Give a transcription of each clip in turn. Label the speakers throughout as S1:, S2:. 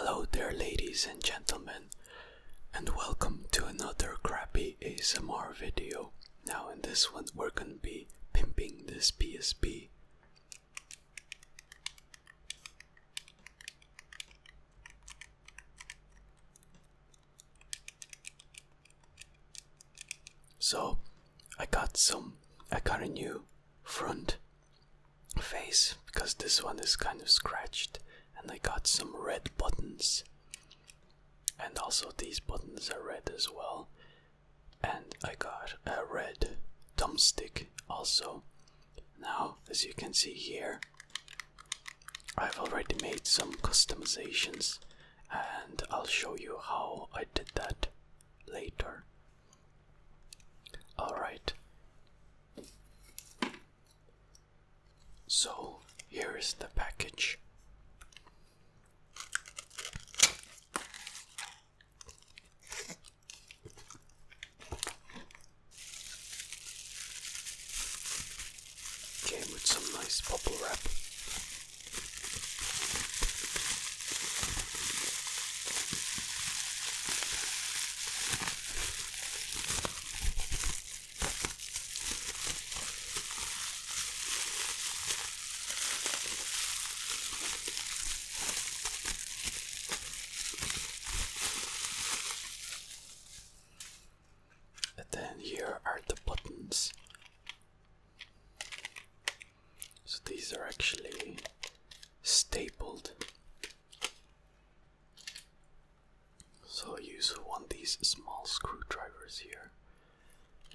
S1: Hello there, ladies and gentlemen, and welcome to another crappy ASMR video. Now in this one we're gonna be pimping this PSP. So I got a new front face because this one is kind of scratched, and I got some red buttons, and also these buttons are red as well, and I got a red thumbstick also. Now as you can see here, I've already made some customizations and I'll show you how I did that later. Alright, so here is the package. Came with some nice bubble wrap. And then here are the buttons. So these are actually stapled. So I use one of these small screwdrivers here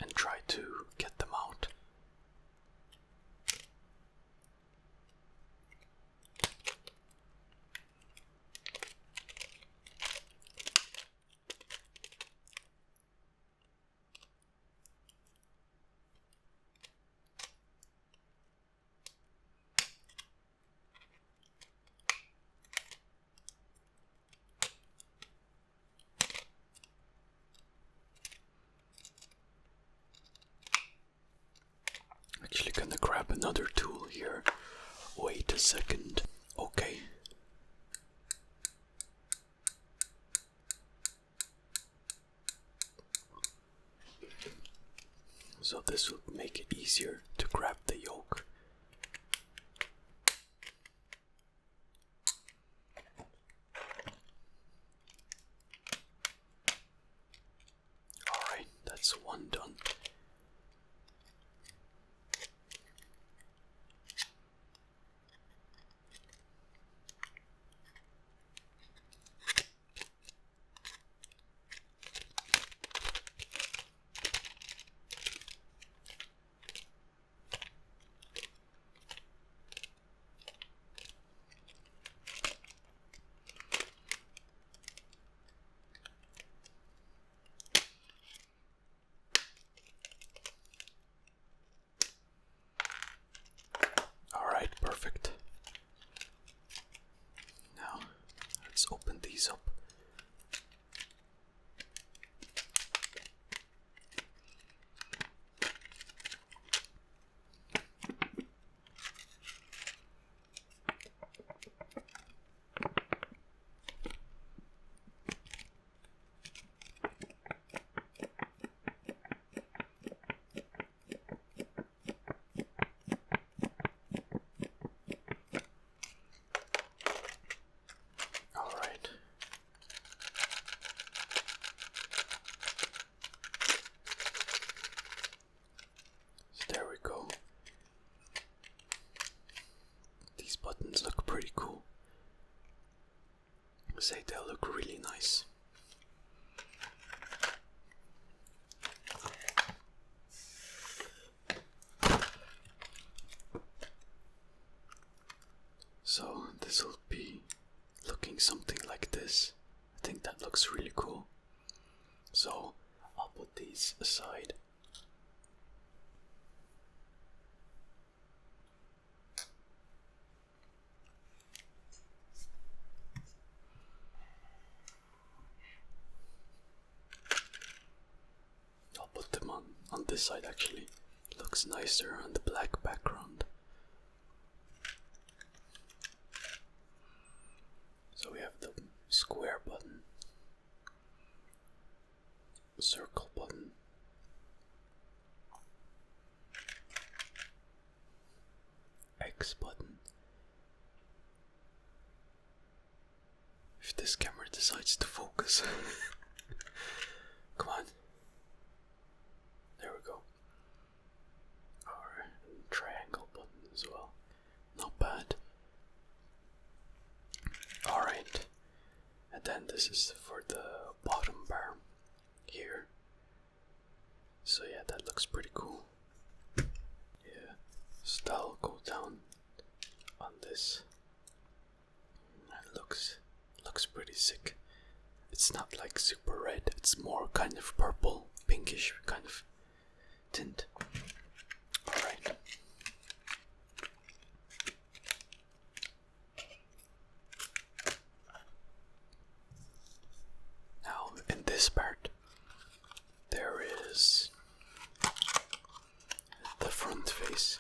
S1: and try to get them out. Actually gonna grab another tool here. Wait a second. Okay. So this will make it easier to grab the yoke. Alright, that's one done. Alright, perfect. Now, let's open these up. Alright. So there we go. These buttons look pretty cool. I say they look really nice. So this will be looking something like this. I think that looks really cool. So I'll put these aside. I'll put them on this side actually. Looks nicer on the black background. So we have the button, circle button, X button. If this camera decides to focus. Come on. There we go. Or triangle button as well. Not bad. Alright. And then this is for the bottom bar here. So yeah, that looks pretty cool. Yeah. So that'll go down on this. That looks pretty sick. It's not like super red, it's more kind of purple, pinkish kind of tint. Alright. Now, in this part, there is the front face.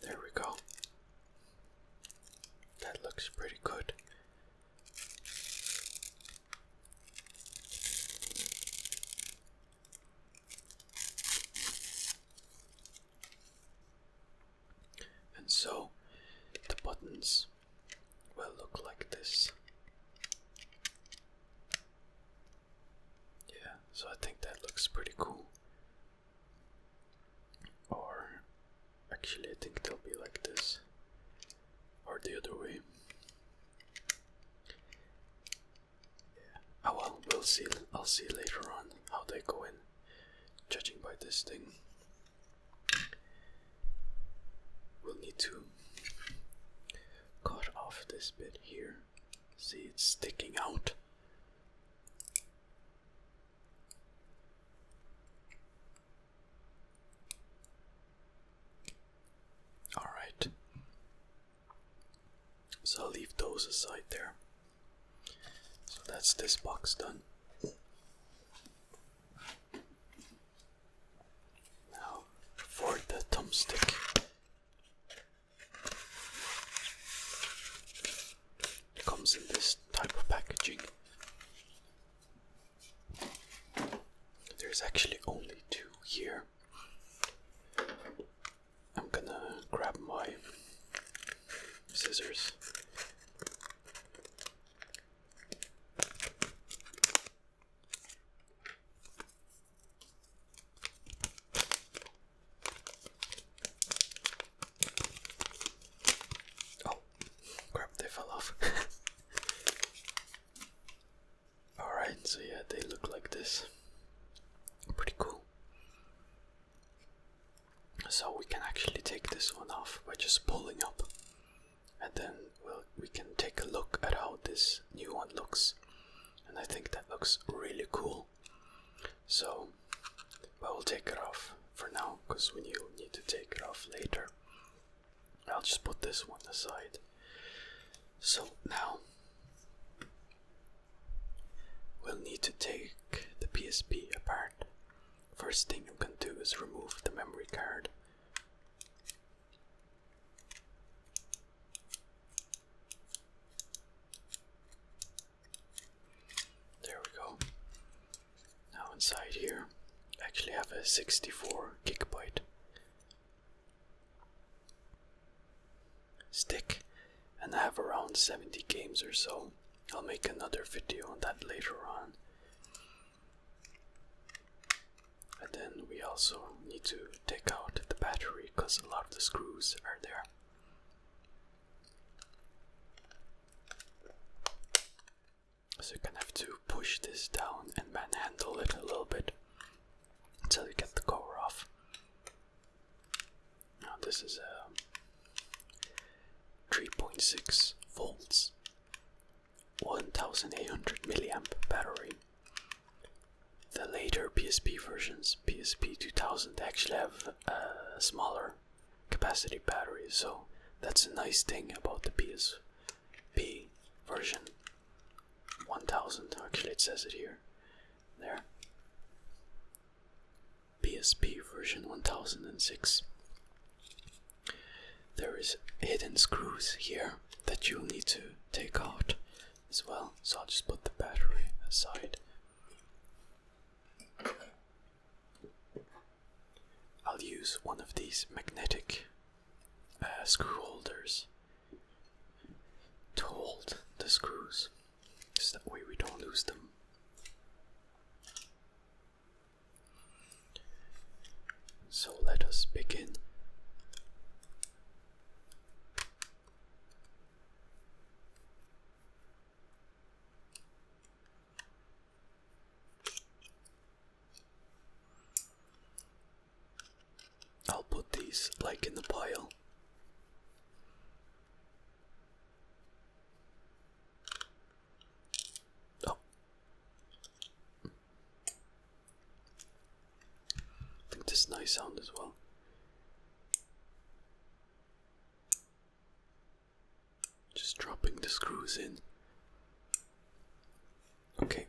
S1: There we go. That looks pretty good. And so the buttons will look like this. Yeah, so I think that looks pretty cool. Or actually I think they'll be like this. Or the other way. Yeah. Oh well, we'll see. I'll see later on how they go in. Judging by this thing. We'll need to cut off this bit here. See, it's sticking out. Alright. So I'll leave those aside there. So that's this box done. Now for the thumbstick. It comes in this type of packaging. There's actually only two here. I'm gonna grab my scissors. Oh, crap, they fell off. Alright, so yeah, they look like this. Pretty cool. So we can actually take this one off by just pulling up, and then we can take a look at how this new one looks, and I think that looks really cool. So, but we'll take it off for now because we need to take it off later. I'll just put this one aside. So now we'll need to take the PSP apart. First thing I'm gonna do is remove the memory card. There we go. Now inside here, I actually have a 64 gigabyte stick, and I have around 70 games or so. I'll make another video on that later on. And then we also need to take out the battery because a lot of the screws are there. So you're gonna have to push this down and manhandle it a little bit until you get the cover off. Now this is 3.6 volts 1800 milliamp battery. The later PSP versions, PSP 2000, actually have a smaller capacity battery, so that's a nice thing about the PSP version 1000. Actually, it says it here. There. PSP version 1006. There is hidden screws here that you'll need to take out as well, so I'll just put the battery aside. I'll use one of these magnetic screw holders to hold the screws, so that way we don't lose them. So let us begin. I'll put these like in the pile. Oh. I think this is nice sound as well. Just dropping the screws in. Okay.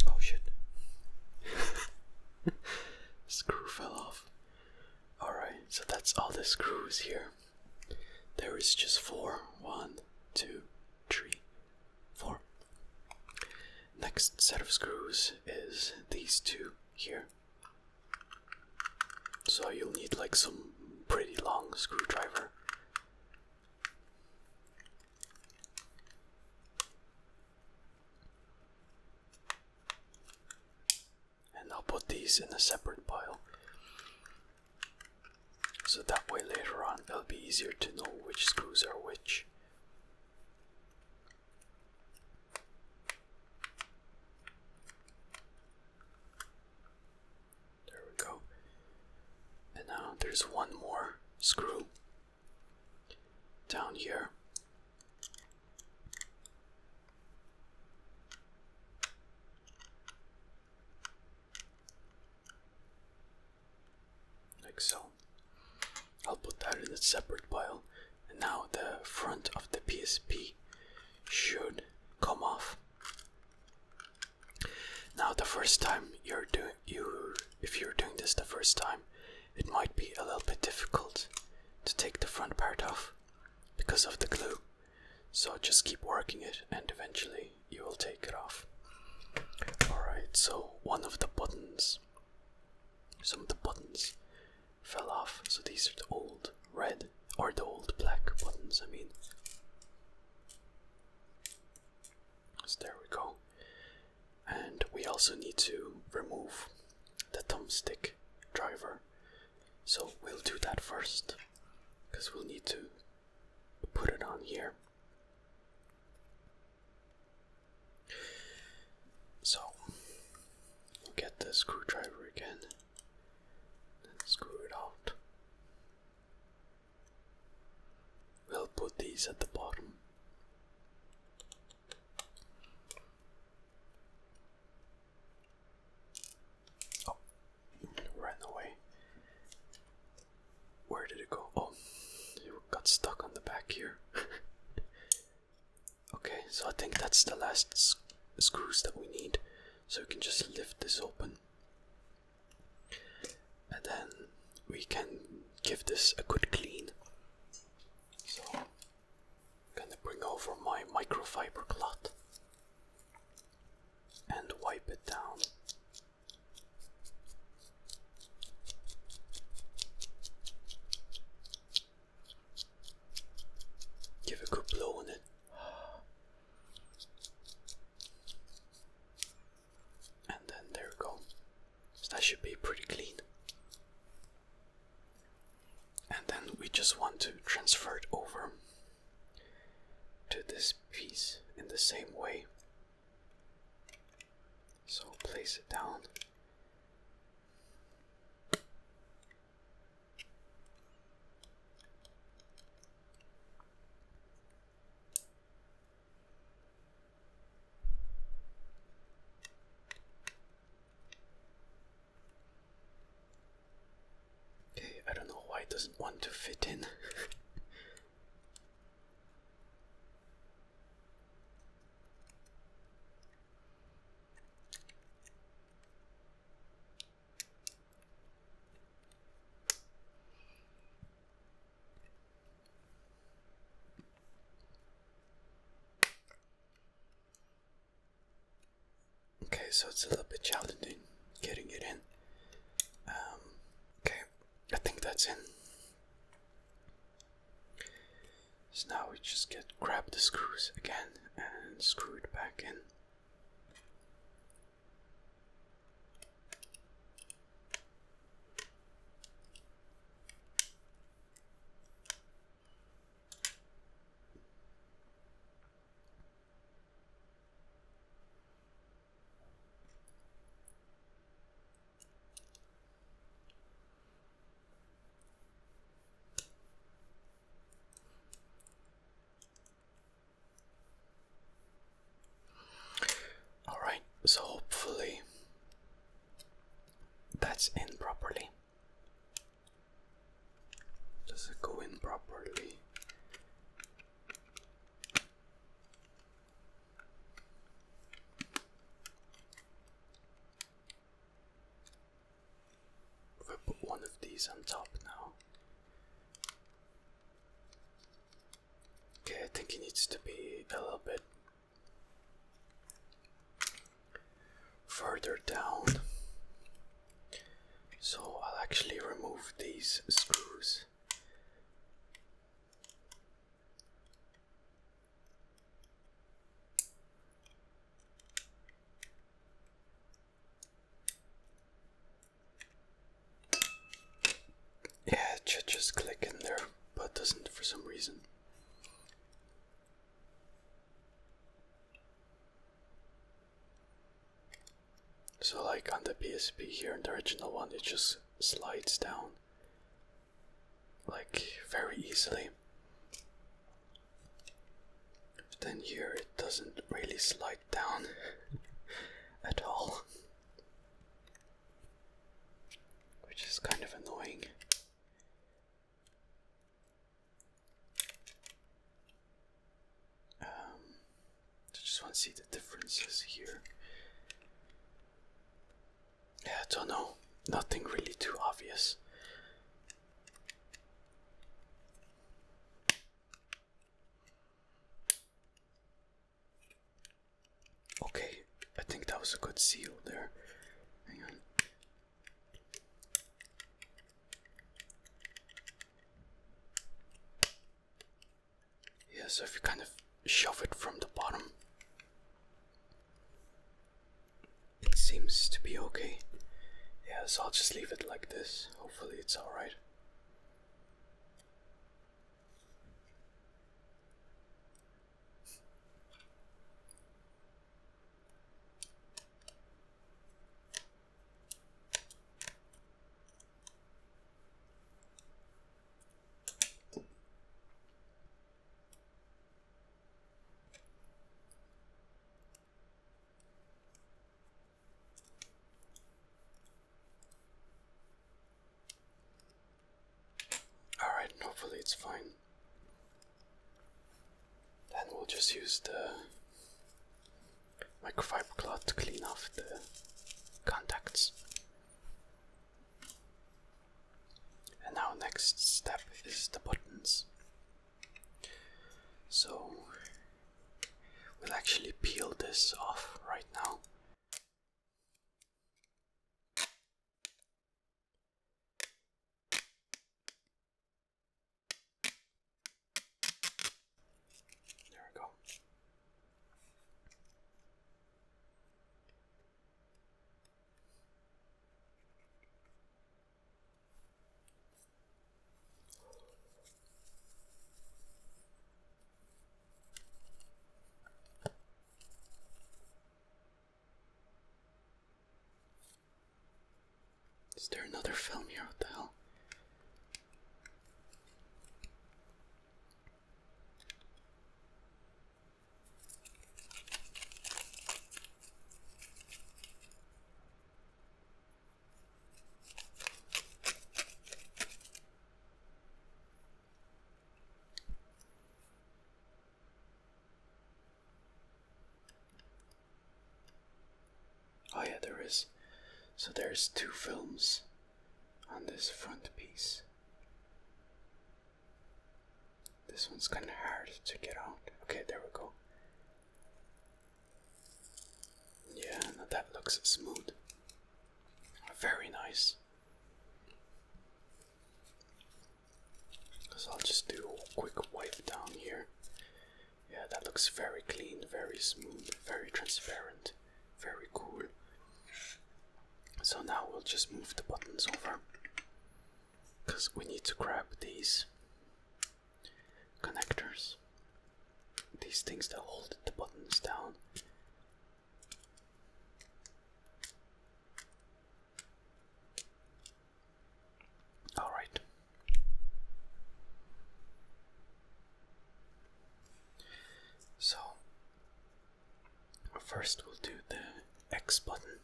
S1: Oh shit. Screw fell off. Alright, so that's all the screws here. There is just 4. 1, 2, 3, 4. Next set of screws is these 2 here. So you'll need like some pretty long screwdriver. And I'll put these in a separate pile, so that way later on it'll be easier to know which screws are which. There we go. And now there's one more screw down here. Like so. I'll put that in a separate pile. And now the front of the PSP should come off. Now the first time if you're doing this the first time, it might be a little bit difficult to take the front part off because of the glue. So just keep working it and eventually you will take it off. Alright, so some of the buttons fell off. So these are the old red, or the old black buttons, I mean. So there we go. And we also need to remove the thumbstick driver. So we'll do that first, because we'll need to put it on here. So we'll get the screwdriver again, then screw it out. We'll put these at the bottom. Oh, it ran away. Where did it go? Oh, it got stuck on the back here. Okay, so I think that's the last screws that we need. So we can just lift this open. And then we can give this a good clean. So I'm gonna bring over my microfiber cloth and wipe it down. Give a good blow on it. And then there we go. So that should be pretty clean. And then we just want to transfer it over this piece in the same way. So place it down. Okay, I don't know why it doesn't want to fit in. Okay, so it's a little bit challenging getting it in. Okay, I think that's in. So now we just grab the screws again and screw it back in. Alright, so hopefully that's in properly. Does it go in properly? If I put one of these on top now. Okay, I think it needs to be a little bit further down. So I'll actually remove these screws. Yeah, it should just click in there, but it doesn't for some reason. So like on the PSP here in the original one, it just slides down like very easily. But then here it doesn't really slide down at all, which is kind of annoying. I just want to see the differences here. Yeah, I don't know. Nothing really too obvious. Okay, I think that was a good seal there. Hang on. Yeah, so if you kind of shove it from the bottom, it seems to be okay. Yeah, so I'll just leave it like this. Hopefully it's alright. Alright, hopefully it's fine. Then we'll just use the microfiber cloth to clean off the contacts. And now next step is the buttons. So we'll actually peel this off right now. There we go. Is there another film here? What the hell? Oh yeah, there is. So there's 2 films on this front piece. This one's kind of hard to get out. Okay, there we go. Yeah, now that looks smooth. Very nice. So I'll just do a quick wipe down here. Yeah, that looks very clean, very smooth, very transparent, very cool. So now we'll just move the buttons over, because we need to grab these connectors, these things that hold the buttons down. Alright. So first we'll do the X button.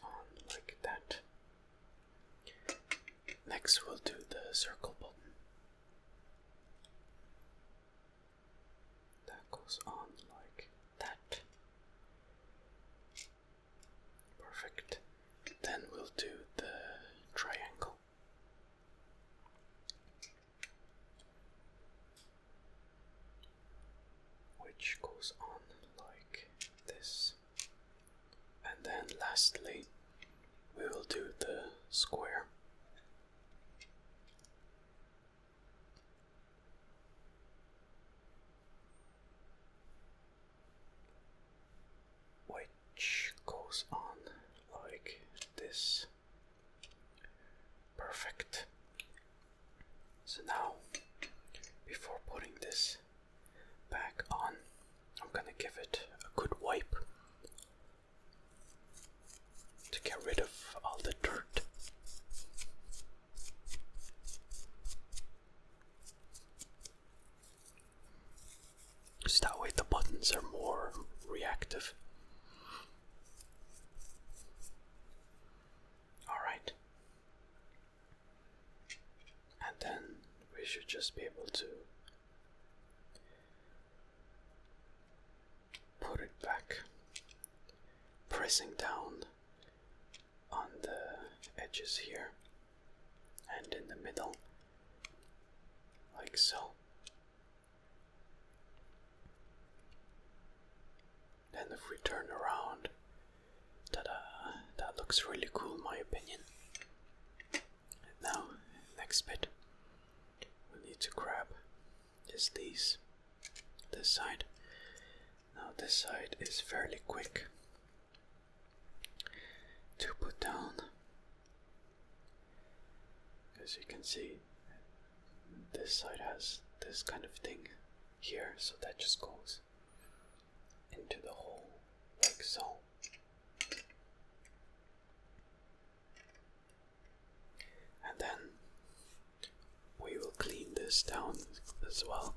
S1: On like that. Next we'll do the circle button. That goes on like that. Perfect. Then we'll do the triangle. Which goes on like this. And then lastly, we will do the square. Which goes on like this. Perfect. So now, before putting this back on, I'm gonna give it a good wipe to get rid of all the dirt. So that way the buttons are more reactive. Alright. And then we should just be able to put it back, pressing down on the edges here and in the middle, like so. Then if we turn around, ta-da, that looks really cool in my opinion. And now, next bit, we need to grab is this side. Now this side is fairly quick to put down. As you can see, this side has this kind of thing here, so that just goes into the hole like so. And then we will clean this down as well.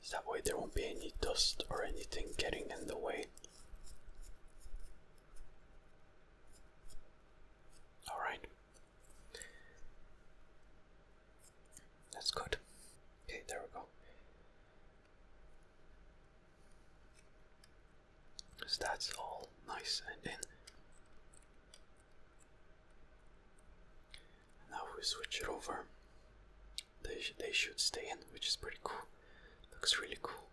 S1: So that way there won't be any dust or anything getting in the way. Alright. That's good. Okay, there we go. So that's all nice and in. Now we switch it over. They should stay in, which is pretty cool. Looks really cool.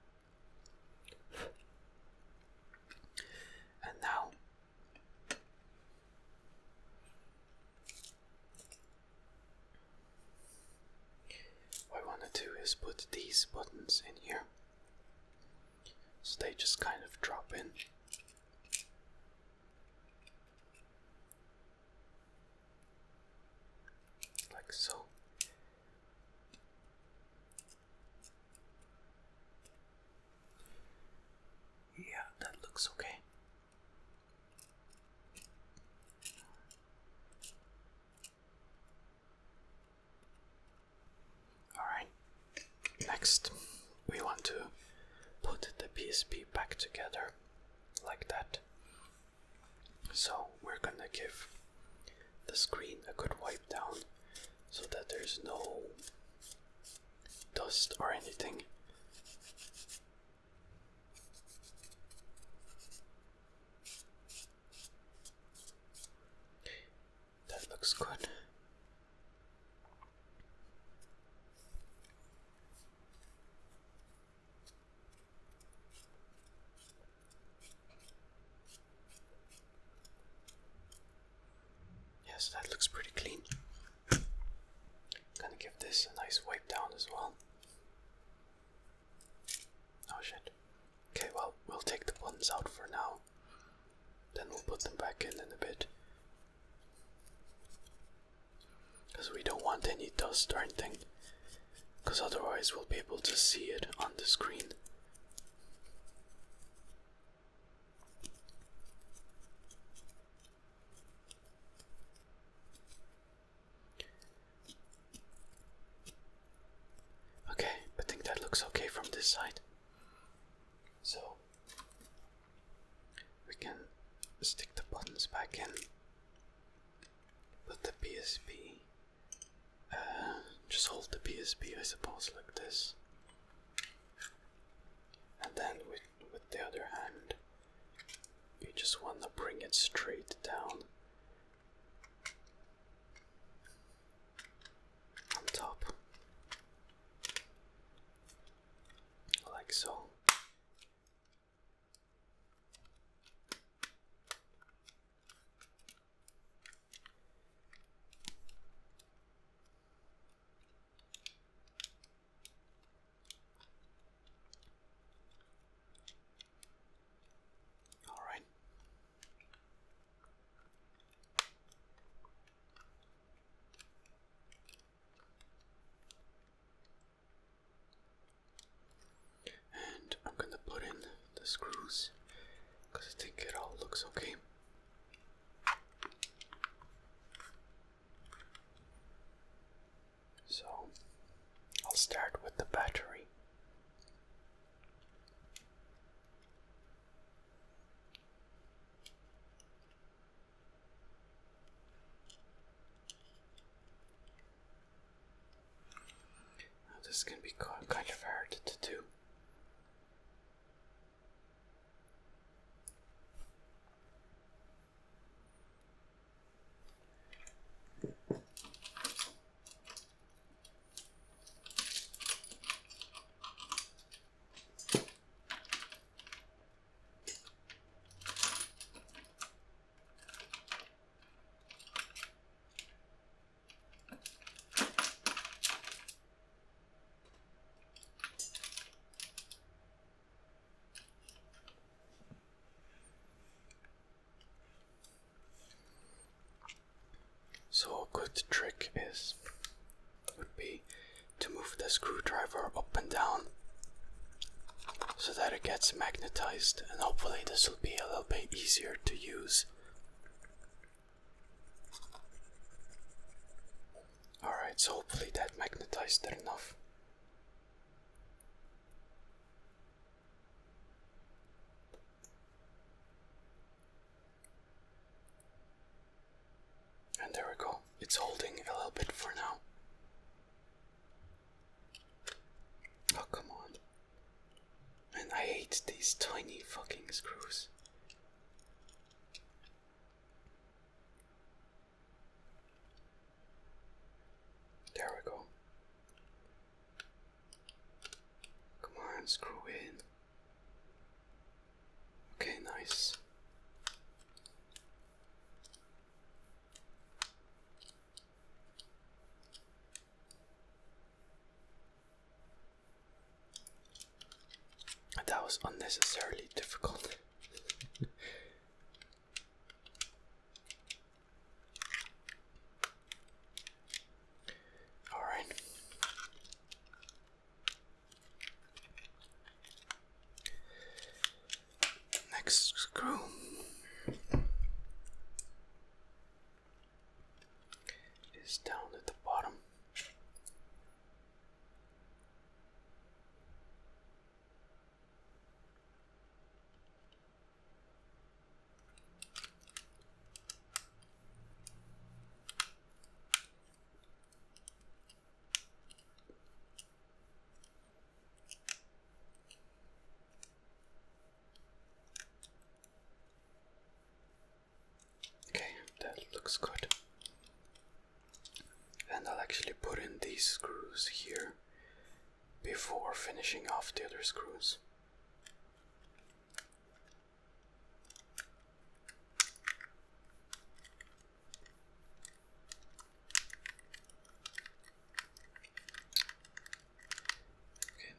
S1: And now what I want to do is put these buttons in here, so they just kind of drop in. looks okay. Alright, next we want to put the PSP back together like that. So we're gonna give the screen a good wipe down so that there's no dust or anything. That looks good. Yes, that looks pretty clean. Gonna give this a nice wipe down as well. Oh shit. Okay, well, we'll take the buttons out for now. Then we'll put them back in a bit. Because we don't want any dust or anything. Because otherwise we'll be able to see it on the screen. Okay, I think that looks okay from this side. So we can stick the buttons back in. Put the PSP. Just hold the PSP, I suppose, like this. And then with the other hand, you just want to bring it straight down on top, like so. And I'm gonna put in the screws because I think it all looks okay. So I'll start with the battery. Now this can be kind of hard to do. So a good trick would be to move the screwdriver up and down so that it gets magnetized, and hopefully this will be a little bit easier to use. Alright, so hopefully that magnetized it enough. And there we go. It's holding a little bit for now. Oh, come on. Man, I hate these tiny fucking screws. There we go. Come on, screw in. Okay, nice. That was unnecessarily difficult. Alright. next screw is down at the bottom. Okay, that looks good. And I'll actually put in these screws here before finishing off the other screws. Okay.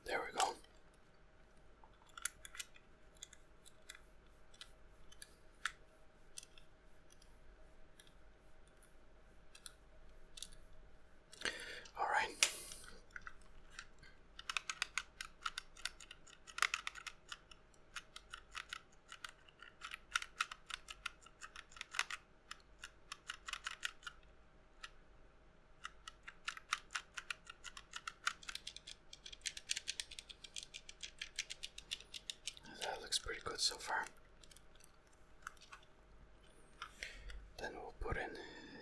S1: There we go. All right. That looks pretty good so far. Then we'll put in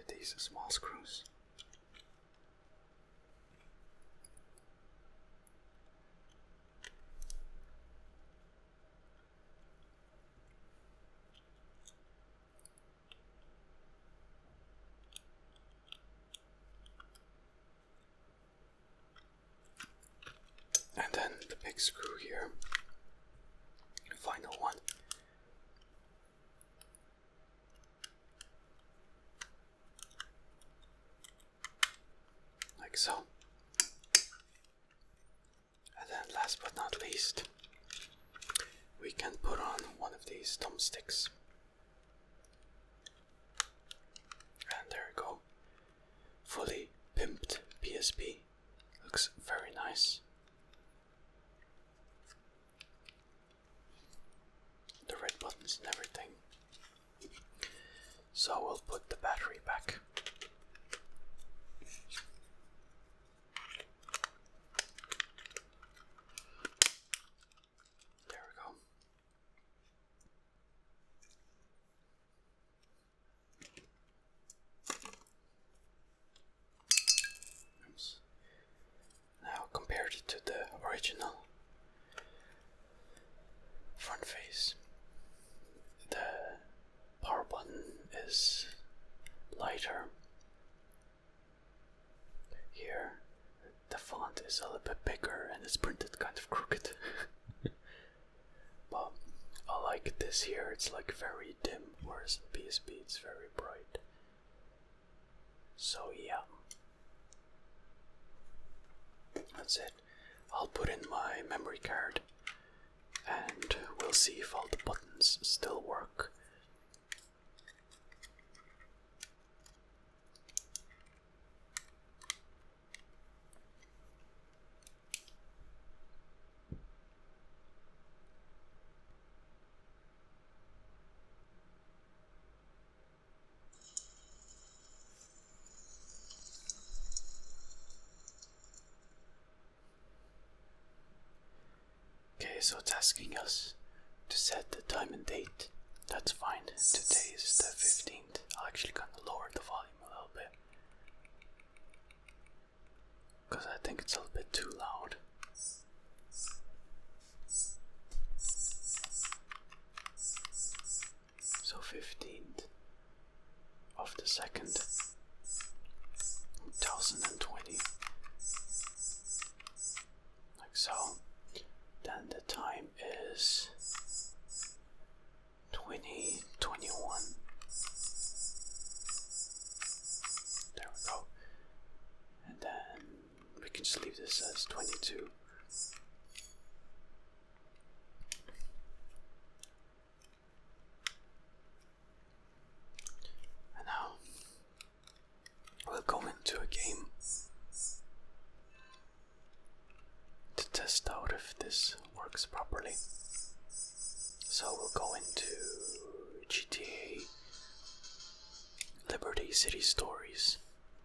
S1: these small screws. And then the big screw here. Final one. Like so. And then last but not least, we can put on one of these thumbsticks. And there we go. Fully pimped PSP. Looks very nice. The red buttons and everything. So we'll put the battery back. There we go. Oops. Now compared to the original front face, the power button is lighter. Here the font is a little bit bigger and it's printed kind of crooked. But I like this here, it's like very dim, whereas in PSP it's very bright. So yeah, that's it. I'll put in my memory card and we'll see if all the buttons still work. Okay, so it's asking us to set the time and date. That's fine. Today is the 15th. I'll actually kind of lower the volume a little bit, because I think it's a little bit too loud. So 15th of the 2nd, 2020. Like so. Then the time is 2021. There we go. And then we can just leave this as 22. And now we'll go into to a game to test out if this works properly. So we'll go into GTA Liberty City Stories.